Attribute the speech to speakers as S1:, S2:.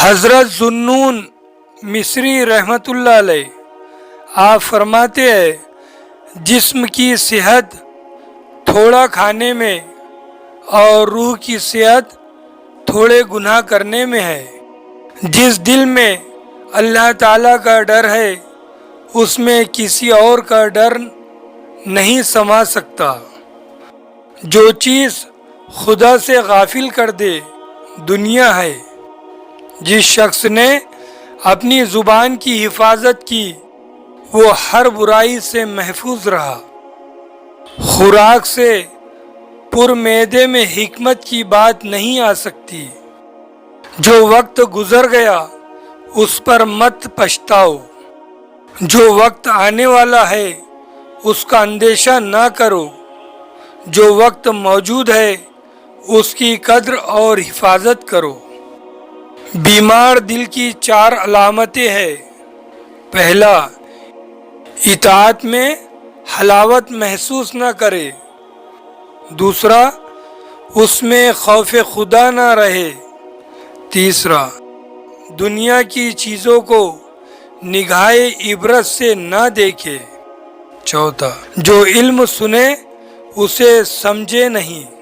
S1: حضرت ذوالنون مصری رحمت اللہ علیہ آپ فرماتے ہیں جسم کی صحت تھوڑا کھانے میں اور روح کی صحت تھوڑے گناہ کرنے میں ہے۔ جس دل میں اللہ تعالیٰ کا ڈر ہے اس میں کسی اور کا ڈر نہیں سما سکتا۔ جو چیز خدا سے غافل کر دے دنیا ہے۔ جس شخص نے اپنی زبان کی حفاظت کی وہ ہر برائی سے محفوظ رہا۔ خوراک سے پر معدے میں حکمت کی بات نہیں آ سکتی۔ جو وقت گزر گیا اس پر مت پچھتاؤ۔ جو وقت آنے والا ہے اس کا اندیشہ نہ کرو۔ جو وقت موجود ہے اس کی قدر اور حفاظت کرو۔ بیمار دل کی 4 علامتیں ہیں۔ پہلا، اطاعت میں حلاوت محسوس نہ کرے۔ دوسرا، اس میں خوف خدا نہ رہے۔ تیسرا، دنیا کی چیزوں کو نگاہ عبرت سے نہ دیکھے۔ چوتھا، جو علم سنے اسے سمجھے نہیں۔